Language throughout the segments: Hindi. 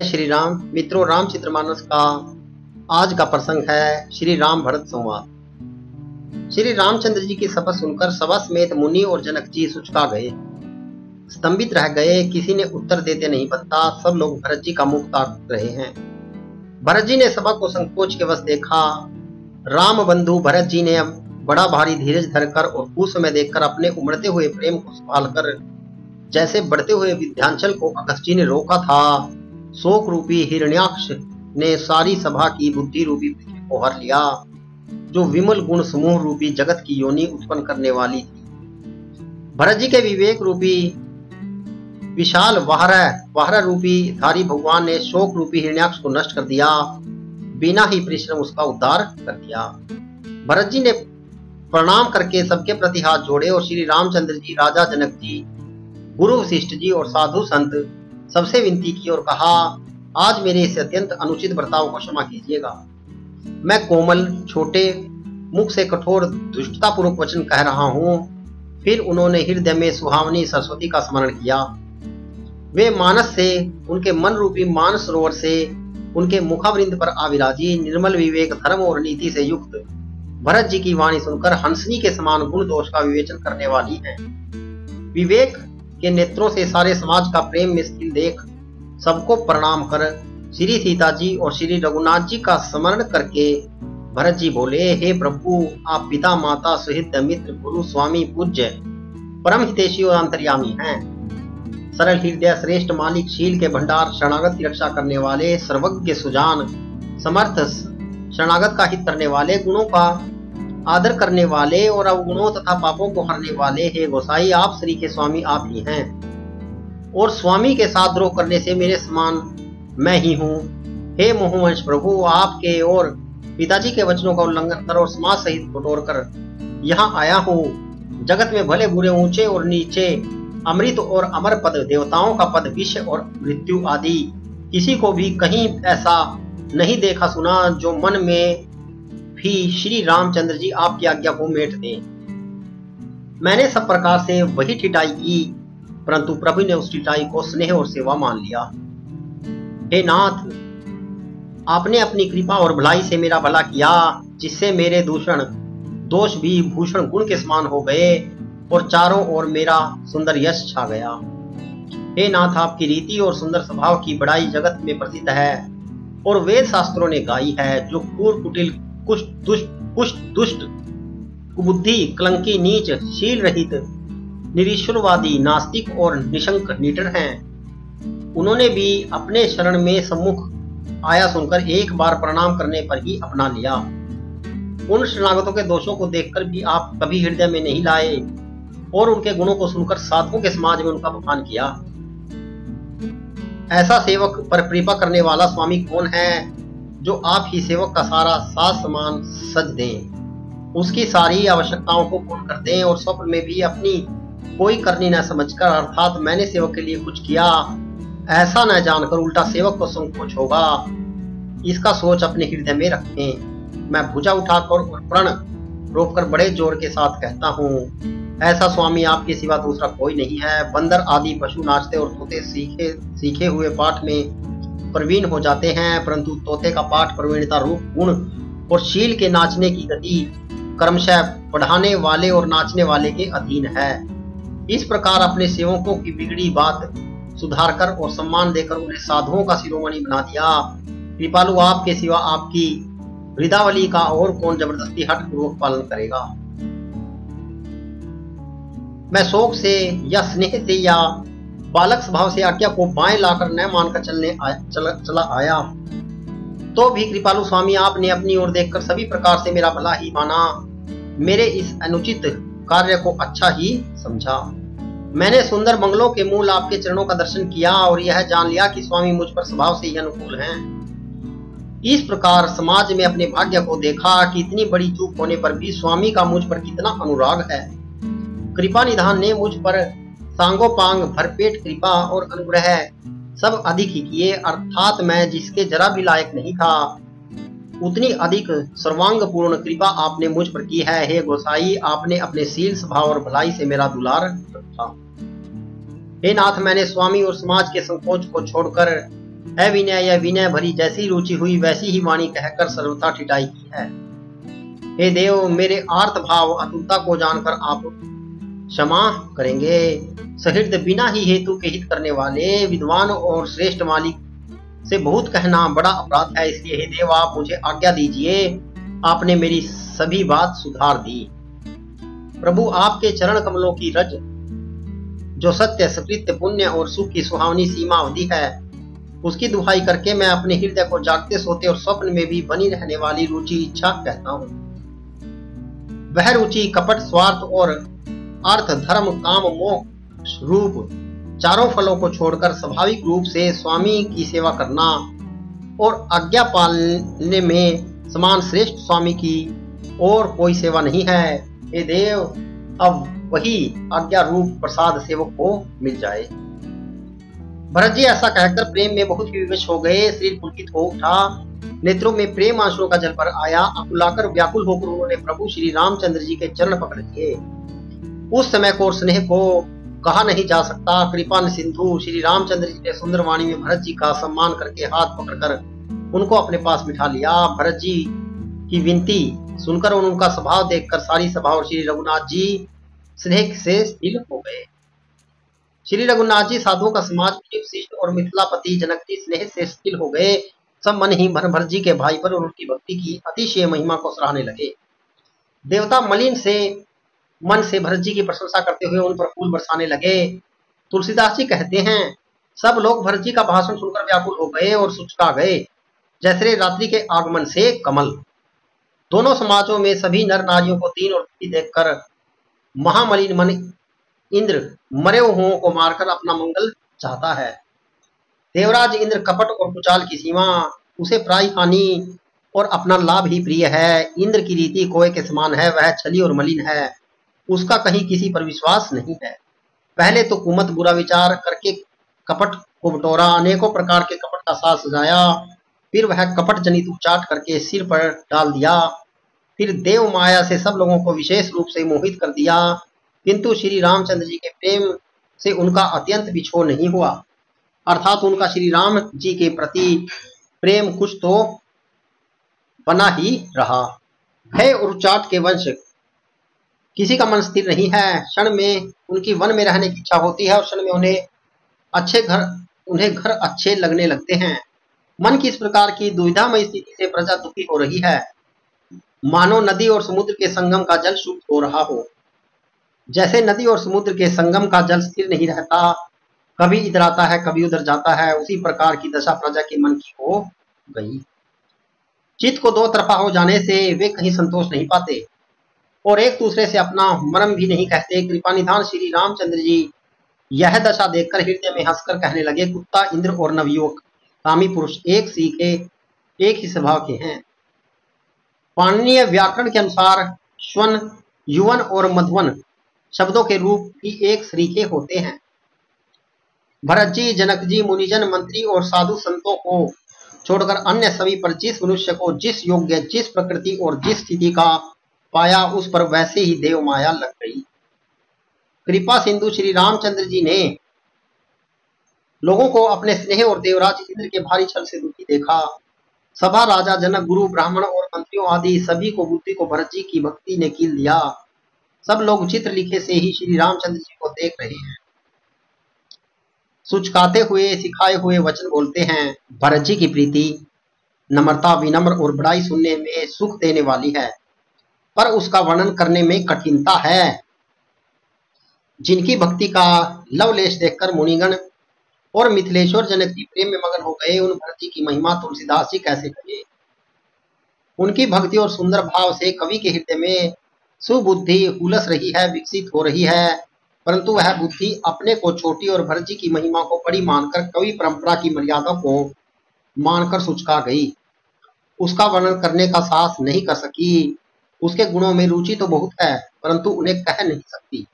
श्री राम मित्रों, रामचरितमानस का आज का प्रसंग है श्री राम भरत संवाद। श्री रामचंद्र जी की शपथ सुनकर सभा समेत मुनि और जनक जी सुचका गए, स्तंभित रह गए। किसी ने उत्तर देते नहीं बनता। सब लोग भरत जी का मुख ताक रहे हैं। भरत जी ने सभा को संकोच के वश देखा। राम बंधु भरत जी ने अब बड़ा भारी धीरज धरकर और उस समय देखकर अपने उमड़ते हुए प्रेम को संभाल कर, जैसे बढ़ते हुए विंध्याचल को अगस्त्य जी ने रोका था, शोक रूपी हिरण्याक्ष ने सारी सभा की बुद्धि रूपी पृथ्वी को हर लिया, जो विमल गुण समूह रूपी जगत की योनि उत्पन्न करने वाली थी। भरत जी के विवेक रूपी विशाल वाहरा रूपी धारी भगवान ने शोक रूपी हिरण्याक्ष को नष्ट कर दिया, बिना ही परिश्रम उसका उद्धार कर दिया। भरत जी ने प्रणाम करके सबके प्रति हाथ जोड़े और श्री रामचंद्र जी, राजा जनक जी, गुरु वशिष्ठ जी और साधु संत सबसे विनती की और कहा, आज मेरे इस अत्यंत अनुचित बर्ताव को क्षमा कीजिएगा। मैं कोमल छोटे मुख से कठोर दुष्टतापूर्वक वचन कह रहा हूं। फिर उन्होंने हृदय में सुहावनी सरस्वती का स्मरण किया। वे मानस से, उनके मन रूपी मानस सरोवर से उनके मुखावृंद पर आविराजी, निर्मल विवेक धर्म और नीति से युक्त भरत जी की वाणी सुनकर हंसनी के समान गुण दोष का विवेचन करने वाली है। विवेक के नेत्रों से सारे समाज का प्रेम मिस्किन देख सबको प्रणाम कर श्री सीता जी और श्री रघुनाथ जी का स्मरण करके भरत जी बोले, हे प्रभु, आप पिता माता सहित मित्र गुरु स्वामी पूज्य परम हितैषी और अंतर्यामी हैं। सरल हृदय श्रेष्ठ मालिक, शील के भंडार, शरणागत की रक्षा करने वाले, सर्वज्ञ सुजान समर्थ, शरणागत का हित करने वाले, गुणों का आदर करने वाले और अवगुणों तथा पापों को हरने वाले, हे गोसाई, आप श्री के स्वामी आप ही हैं और स्वामी के साथ द्रोह करने से मेरे समान मैं ही हूँ। हे मोहवंश प्रभु, आपके और पिताजी के वचनों का उल्लंघन कर और समाज सहित बटोर कर यहाँ आया हूँ। जगत में भले बुरे, ऊंचे और नीचे, अमृत और अमर पद, देवताओं का पद, विष और मृत्यु आदि किसी को भी कहीं ऐसा नहीं देखा सुना जो मन में भी श्री रामचंद्र जी आपकी आज्ञा को मेट दे। मैंने सब प्रकार से वही ठिठाई की, परंतु प्रभु ने उस ठिठाई को स्नेह और सेवा मान लिया। हे नाथ, आपने अपनी कृपा और भलाई से मेरा भला किया, जिससे मेरे दूषण दोष भी भूषण गुण के समान हो गए और चारों ओर मेरा सुंदर यश छा गया। हे नाथ, आपकी रीति और सुंदर स्वभाव की बड़ाई जगत में प्रसिद्ध है और वेद शास्त्रों ने गाई है, जो क्रूर कुटिल कुष्ठ दुष्ट कुबुद्धि कलंकी नीच शील रहित निरीश्वरवादी नास्तिक और निशंक निडर हैं। उन्होंने भी अपने शरण में सम्मुख आया सुनकर एक बार प्रणाम करने पर ही अपना लिया। उन शरणागतों के दोषों को देखकर भी आप कभी हृदय में नहीं लाए और उनके गुणों को सुनकर साधुओं के समाज में उनका अपमान किया। ऐसा सेवक पर कृपा करने वाला स्वामी कौन है, जो आप ही सेवक का सारा साज समान सज दें, उसकी सारी आवश्यकताओं को पूर्ण कर दें और स्वप्न में भी अपनी कोई करनी न समझकर, अर्थात मैंने सेवक के लिए कुछ किया ऐसा न जानकर उल्टा सेवक को संकोच होगा, इसका सोच अपने हृदय में रखें। मैं भुजा उठाकर और प्रण रोककर बड़े जोर के साथ कहता हूँ, ऐसा स्वामी आपके सिवा दूसरा कोई नहीं है। बंदर आदि पशु नाचते और तोते सीखे हुए पाठ में प्रवीण हो जाते हैं, परंतु तोते का पाठ प्रवीणता रूप गुण और शील के नाचने की गति क्रमशः पढ़ाने वाले और नाचने वाले के अधीन है। इस प्रकार अपने सेवकों की बिगड़ी बात सुधारकर और सम्मान देकर उन्हें साधुओं का शिरोमणि बना दिया। कृपालु, आपके सिवा आपकी हृदावली का और कौन जबरदस्ती हठ पूर्वक पालन करेगा। मैं शोक से या स्नेह से या बालक स्वभाव से आज्ञा को बाएं लाकर न मानकर चला आया, तो भी कृपालु स्वामी आपने अपनी ओर देखकर सभी प्रकार से मेरा भला ही माना, मेरे इस अनुचित कार्य को अच्छा ही समझा। मैंने सुंदर बंगलों के मूल आपके चरणों का दर्शन किया और यह जान लिया कि स्वामी मुझ पर स्वभाव से ही अनुकूल हैं। इस प्रकार समाज में अपने भाग्य को देखा कि इतनी बड़ी चूक होने पर भी स्वामी का मुझ पर कितना अनुराग है। कृपा निधान ने मुझ पर सांगोपांग भरपेट कृपा और अनुग्रह सब अधिक ही किए, अर्थात मैं जिसके जरा भी लायक नहीं था, उतनी अधिक सर्वांग पूर्ण कृपा आपने मुझ पर की है। हे गोसाई, आपने अपने शील स्वभाव और भलाई से मेरा दुलार रखा। हे नाथ, मैंने स्वामी और समाज के संकोच को छोड़कर अविनय या विनय भरी जैसी रुचि हुई वैसी ही वाणी कहकर सर्वथा ठिठाई की है। हे देव, मेरे आर्त भाव अतुलता को जानकर आप क्षमा करेंगे। सहृदय बिना ही हेतु के हित करने वाले विद्वान और श्रेष्ठ मालिक से बहुत कहना बड़ा अपराध है, इसलिए हे देव आप मुझे आज्ञा दीजिए। आपने मेरी सभी बात सुधार दी। प्रभु, आपके चरण कमलों की रज जो सत्य, सकृत्य, पुण्य और सुख की सुहावनी सीमा अवधि है, उसकी दुहाई करके मैं अपने हृदय को जागते सोते और स्वप्न में भी बनी रहने वाली रुचि इच्छा कहता हूँ। वह रुचि कपट, स्वार्थ और अर्थ, धर्म, काम, मोक्ष रूप चारों फलों को छोड़कर स्वाभाविक रूप से स्वामी की सेवा करना और आज्ञा पालने में समान श्रेष्ठ स्वामी की और कोई सेवा नहीं है। हे देव, अब वही आज्ञा रूप प्रसाद सेवक को मिल जाए। भरत जी ऐसा कहकर प्रेम में बहुत ही विवश हो गए। शरीर पुलकित हो उठा, नेत्रों में प्रेम आंसुओं का जल पर आया। अकुलाकर व्याकुल होकर उन्होंने प्रभु श्री रामचंद्र जी के चरण पकड़ लिए। उस समय को और स्नेह को कहा नहीं जा सकता। कृपा सिंधु श्री रामचंद्र जी ने सुंदर वाणी में भरत जी का सम्मान करके हाथ पकड़कर उनको अपने पास बिठा लिया। भरत जी की विनती सुनकर और उनका स्वभाव देखकर सारी सभा और श्री रघुनाथ जी स्नेह से स्थिर हो गए। श्री रघुनाथ जी साधुओं का समाज शिष्ट और मिथिलापति जनक जी स्नेह से स्थिर हो गए। सब मन ही भरत जी के भाई पर और उनकी भक्ति की अतिशय महिमा को सराहने लगे। देवता मलिन से मन से भरत जी की प्रशंसा करते हुए उन पर फूल बरसाने लगे। तुलसीदास जी कहते हैं, सब लोग भरत जी का भाषण सुनकर व्याकुल हो गए और सुचका गए, जैसे रात्रि के आगमन से कमल। दोनों समाजों में सभी नर नारियों को दीन और दुखी देखकर महामलिन मन इंद्र मरे हुओं को मारकर अपना मंगल चाहता है। देवराज इंद्र कपट और कुचाल की सीमा, उसे प्राय हानि और अपना लाभ ही प्रिय है। इंद्र की रीति कोय के समान है, वह छली और मलिन है, उसका कहीं किसी पर विश्वास नहीं है। पहले तो कुमत बुरा विचार करके कपट को बटोरा, अनेकों प्रकार के कपट का साथ सजाया, फिर वह कपट जनित उचाट करके सिर पर डाल दिया, फिर देव माया से सब लोगों को विशेष रूप से मोहित कर दिया। किंतु श्री रामचंद्र जी के प्रेम से उनका अत्यंत बिछोह नहीं हुआ, अर्थात उनका श्री राम जी के प्रति प्रेम कुछ तो बना ही रहा। भय और उचाट के वंश किसी का मन स्थिर नहीं है। क्षण में उनकी वन में रहने की इच्छा होती है और क्षण में उन्हें घर अच्छे लगने लगते हैं। मन की इस प्रकार की दुविधामय स्थिति से प्रजा दुखी हो रही है, मानो नदी और समुद्र के संगम का जल शुद्ध हो रहा हो। जैसे नदी और समुद्र के संगम का जल स्थिर नहीं रहता, कभी इधर आता है कभी उधर जाता है, उसी प्रकार की दशा प्रजा के मन की हो गई। चित्त को दो तरफा हो जाने से वे कहीं संतोष नहीं पाते और एक दूसरे से अपना मर्म भी नहीं कहते। कृपा निधान श्री रामचंद्र जी यह दशा देखकर हृदय में हंसकर कहने लगे, कुत्ता, इंद्र और नवयुवक कामी पुरुष एक सीखे एक ही स्वभाव के हैं। पाणिनीय व्याकरण के अनुसार श्वन, युवन और मधुवन शब्दों के रूप भी एक सरीखे होते हैं। भरत जी, जनक जी, मुनिजन, मंत्री और साधु संतों को छोड़कर अन्य सभी पर जिस मनुष्य को जिस योग्य, जिस प्रकृति और जिस स्थिति का पाया, उस पर वैसे ही देव माया लग गई। कृपा सिंधु श्री रामचंद्र जी ने लोगों को अपने स्नेह और देवराज इंद्र के भारी छल से दुखी देखा। सभा, राजा, जनक, गुरु, ब्राह्मण और मंत्रियों आदि सभी को बुद्धि को भरत जी की भक्ति ने कील दिया। सब लोग चित्र लिखे से ही श्री रामचंद्र जी को देख रहे हैं, सुचकाते हुए सिखाए हुए वचन बोलते हैं। भरत जी की प्रीति, नम्रता, विनम्र और बड़ाई सुनने में सुख देने वाली है, पर उसका वर्णन करने में कठिनता है। जिनकी भक्ति का लवलेश देखकर मुनिगण और मिथिलेश्वर जनक जी प्रेम में मगन हो गए, उन भरत जी की महिमा तुलसीदास जी कैसे कहे। उनकी भक्ति और सुंदर भाव से कवि के हृदय में सुबुद्धि हुलस रही है, विकसित हो रही है, परंतु वह बुद्धि अपने को छोटी और भरत जी की महिमा को बड़ी मानकर कवि परंपरा की मर्यादा को मानकर सुचका गई। उसका वर्णन करने का साहस नहीं कर सकी। उसके गुणों में रुचि तो बहुत है, परंतु उन्हें कह नहीं सकती।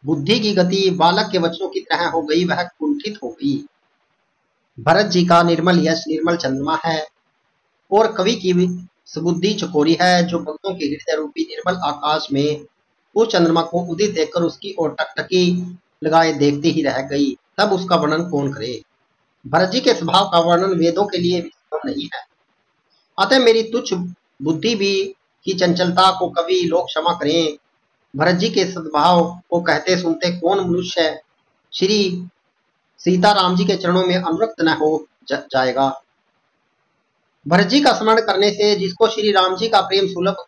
बुद्धि की गति बालक के वचनों की तरह हो गई, वह कुंठित हो गई। भरत जी का निर्मल यश निर्मल चंद्रमा है और कवि की सुबुद्धि चकोरी है, जो भक्तों के हृदय रूपी निर्मल आकाश में उस चंद्रमा को उदित देखकर उसकी ओर टकटकी लगाए देखते ही रह गई। तब उसका वर्णन कौन करे। भरत जी के स्वभाव का वर्णन वेदों के लिए भी संभव नहीं है। अतः मेरी तुच्छ बुद्धि भी की चंचलता को कवि लोग क्षमा करें। भरत जी के सद्भाव को कहते सुनते कौन मनुष्य श्री सीताराम जी के चरणों में अनुरक्त न हो जाएगा। भरत जी का स्मरण करने से जिसको श्री राम जी का प्रेम सुलभ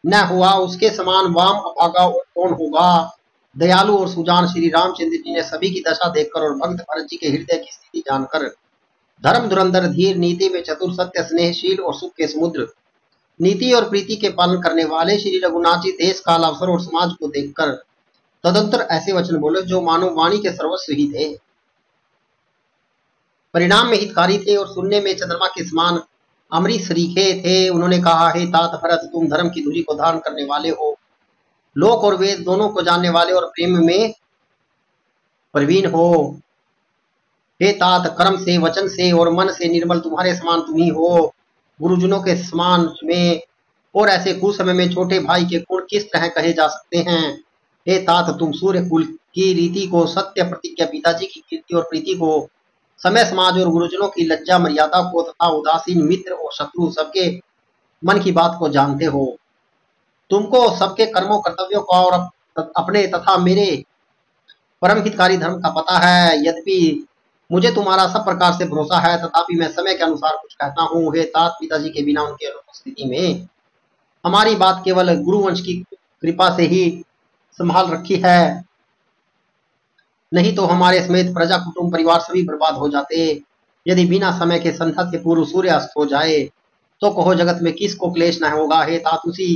न हुआ, उसके समान वाम अभागा और कौन होगा। दयालु और सुजान श्री रामचंद्र जी ने सभी की दशा देखकर और भक्त भरत जी के हृदय की स्थिति जानकर धर्म धुरंधर धीर नीति में चतुर सत्य स्नेहशील और सुख के समुद्र नीति और प्रीति के पालन करने वाले श्री रघुनाथ जी देश काल अवसर और समाज को देखकर तदंतर ऐसे वचन बोले जो मानव वाणी के सर्वस्व ही थे, परिणाम में हितकारी थे और सुनने में चंद्रमा के समान अमृत सरीखे थे। उन्होंने कहा, हे तात भरत, तुम धर्म की धुरी को धारण करने वाले हो, लोक और वेद दोनों को जानने वाले और प्रेम में प्रवीण हो। हे तात, कर्म से वचन से और मन से निर्मल तुम्हारे समान तुम ही हो। गुरुजनों के समान में और ऐसे कुसमय में छोटे भाई के गुण किस तरह कहे जा सकते हैं। हे तात, तुम सूर्य कुल की रीति को, सत्य प्रतिज्ञा, पिताजी की कीर्ति और प्रीति को, समय समाज और गुरुजनों की लज्जा मर्यादा को तथा उदासीन मित्र और शत्रु सबके मन की बात को जानते हो। तुमको सबके कर्मों कर्तव्यों का और अपने तथा मेरे परम हितकारी धर्म का पता है। यद्यपि मुझे तुम्हारा सब प्रकार से भरोसा है, तथापि मैं समय के अनुसार कुछ कहता हूँ। हे तात, पिताजी के बिना उनकी अनुपस्थिति में हमारी बात केवल गुरुवंश की कृपा से ही संभाल रखी है, नहीं तो हमारे समेत प्रजा कुटुंब परिवार सभी बर्बाद हो जाते। यदि बिना समय के संध्या से पूर्व सूर्य अस्त हो जाए तो कहो जगत में किसको क्लेश न होगा। हे तात, उसी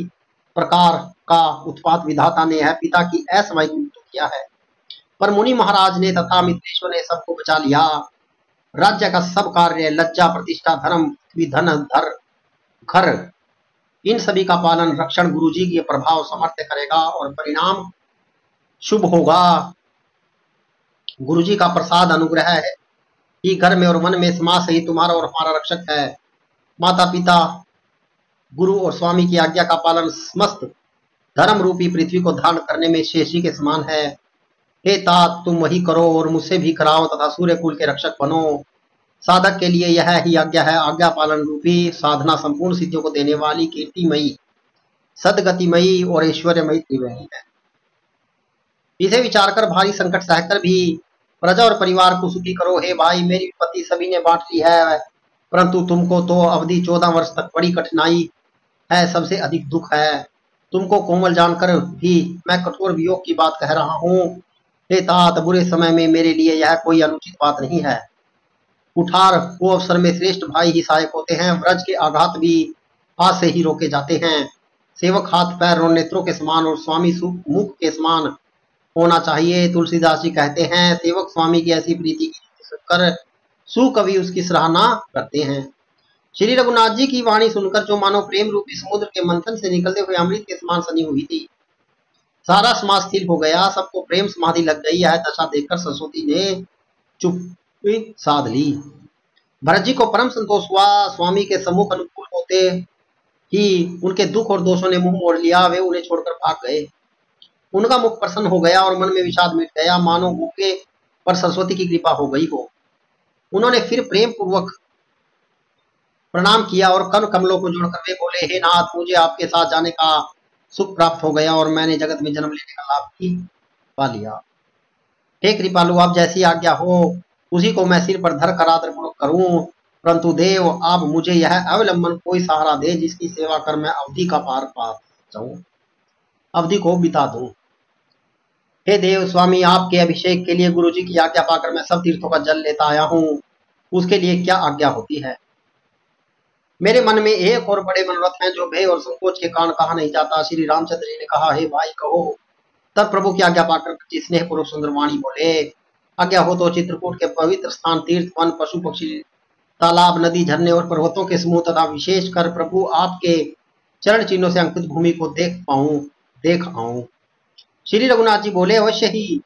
प्रकार का उत्पात विधाता ने है पिता की असमय मृत्यु किया है, पर मुनि महाराज ने तथा मित्रेश्वर ने सबको बचा लिया। राज्य का सब कार्य, लज्जा, प्रतिष्ठा, धर्म, धन, धर, घर, इन सभी का पालन रक्षण गुरु जी के प्रभाव समर्थ करेगा और परिणाम शुभ होगा। गुरु जी का प्रसाद अनुग्रह है ही घर में और मन में समाज सही तुम्हारा और हमारा रक्षक है। माता पिता, गुरु और स्वामी की आज्ञा का पालन समस्त धर्म रूपी पृथ्वी को धारण करने में शेषी के समान है। हे तात, तुम वही करो और मुझसे भी कराओ तथा सूर्य कुल के रक्षक बनो। साधक के लिए यह ही आज्ञा है। आज्ञा पालन रूपी साधना संपूर्ण सिद्धियों को देने वाली कीर्तिमयी, सदगतिमयी और ऐश्वर्यमयी त्रिवेणी है। इसे विचार कर भारी संकट सहकर भी प्रजा और परिवार को सुखी करो। हे भाई, मेरी विपत्ति सभी ने बांट ली है, परंतु तुमको तो अवधि 14 वर्ष तक बड़ी कठिनाई है, सबसे अधिक दुख है। तुमको कोमल जानकर भी मैं कठोर वियोग की बात कह रहा हूँ। हे तात, बुरे समय में मेरे लिए यह कोई अनुचित बात नहीं है। कुठार को अवसर में श्रेष्ठ भाई ही सहायक होते हैं। व्रज के आघात भी हाथ से ही रोके जाते हैं। सेवक हाथ पैर और नेत्रों के समान और स्वामी मुख के समान होना चाहिए। तुलसीदास जी कहते हैं, सेवक स्वामी की ऐसी प्रीति की सुनकर सुकवि उसकी सराहना करते हैं। श्री रघुनाथ जी की वाणी सुनकर जो मानो प्रेम रूपी समुद्र के मंथन से निकलते हुए अमृत के समान सनी हुई थी। सारा समाज स्थिर हो गया, सबको प्रेम समाधि लग गई है। दशा देखकर सरस्वती ने चुप्पी साध ली। भरत जी को परम संतोष हुआ। स्वामी के सम्मुख अनुकूल होते ही उनके दुख और दोषों ने मुंह मोड़ लिया। वे उन्हें छोड़कर भाग गए। उनका मुख प्रसन्न हो गया और मन में विषाद मिट गया, मानो भूखे पर सरस्वती की कृपा हो गई हो। उन्होंने फिर प्रेम पूर्वक प्रणाम किया और कर कमलों को जोड़कर वे बोले, हे नाथ, मुझे आपके साथ जाने का सुख प्राप्त हो गया और मैंने जगत में जन्म लेने का लाभ भी पा लिया। हे कृपालु, आप जैसी आज्ञा हो उसी को मैं सिर पर धर कर आदर पूर्वक करूं, परंतु देव आप मुझे यह अवलंबन कोई सहारा दे जिसकी सेवा कर मैं अवधि का पार पा जाऊं, अवधि को बिता दूं। हे देव स्वामी, आपके अभिषेक के लिए गुरु जी की आज्ञा पाकर मैं सब तीर्थों का जल लेता आया हूँ, उसके लिए क्या आज्ञा होती है। मेरे मन में एक और बड़े मनोरथ हैं जो भय और संकोच के कारण कहा नहीं जाता। श्री रामचंद्र जी ने कहा, हे भाई कहो। तब प्रभु की आज्ञा पाकर स्नेह पूर्वक सुंदर वाणी बोले, आज्ञा हो तो चित्रकूट के पवित्र स्थान, तीर्थ, वन, पशु पक्षी, तालाब, नदी, झरने और पर्वतों के समूह तथा विशेष कर प्रभु आपके चरण चिन्हों से अंकित भूमि को देख आऊं। श्री रघुनाथ जी बोले, अवश्य ही।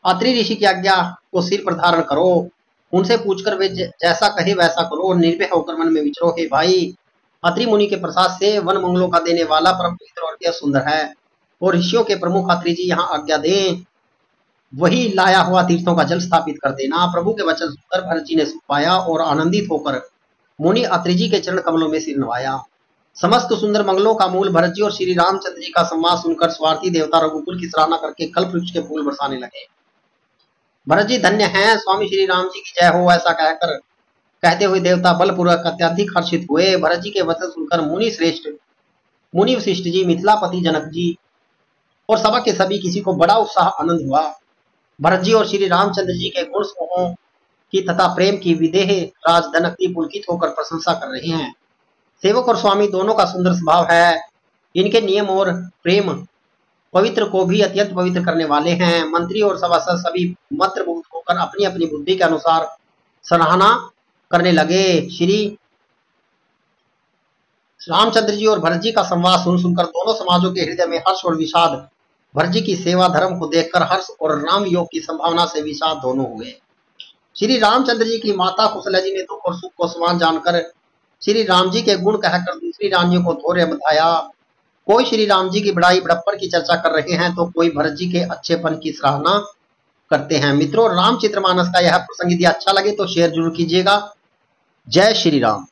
अत्रि ऋषि की आज्ञा को सिर पर धारण करो, उनसे पूछकर वे जैसा कहे वैसा करो और निर्भय होकर मन में विचरो। हे भाई, अत्रि मुनि के प्रसाद से वन मंगलों का देने वाला परम पवित्र और अत्यंत सुंदर है और ऋषियों के प्रमुख अत्रि जी यहाँ आज्ञा दें। वही लाया हुआ तीर्थों का जल स्थापित कर देना। प्रभु के वचन सुनकर भरत जी ने सुख पाया और आनंदित होकर मुनि अत्रि जी के चरण कमलों में सिर नवाया। समस्त सुंदर मंगलों का मूल भरत जी और श्री रामचंद्र जी का संवाद सुनकर स्वार्थी देवता रघुकुल की सराहना करके कल्प वृक्ष के फूल बरसाने लगे। भरत जी धन्य हैं, स्वामी श्री राम जी की जय हो, ऐसा कहकर कहते हुए देवता बलपूर्वक अत्यधिक हर्षित हुए। भरत जी के वचन सुनकर मुनि श्रेष्ठ मुनि वशिष्ठ जी, मिथिलापति जनक जी और सभा के सभी किसी को बड़ा उत्साह आनंद हुआ। भरत जी और श्री रामचंद्र जी के गुण समूहों की तथा प्रेम की विदेह राज दनकती पुलकित होकर प्रशंसा कर रहे हैं। सेवक और स्वामी दोनों का सुंदर स्वभाव है। इनके नियम और प्रेम पवित्र को भी अत्यंत पवित्र करने वाले हैं। मंत्री और सभासद सभी मंत्रमुग्ध होकर अपनी अपनी बुद्धि के अनुसार सराहना करने लगे। श्री रामचंद्र जी और भरत जी का संवाद सुन सुनकर दोनों समाजों के हृदय में हर्ष और विषाद, भरत जी की सेवा धर्म को देखकर हर्ष और राम योग की संभावना से विषाद दोनों हुए। श्री रामचंद्र जी की माता कुशला जी ने दुख और सुख को समान जानकर श्री राम जी के गुण कहकर दूसरी रानियों को धैर्य बधाया। कोई श्री राम जी की बड़ाई बड़प्पन की चर्चा कर रहे हैं तो कोई भरत जी के अच्छेपन की सराहना करते हैं। मित्रों, रामचरितमानस का यह प्रसंग यदि अच्छा लगे तो शेयर जरूर कीजिएगा। जय श्री राम।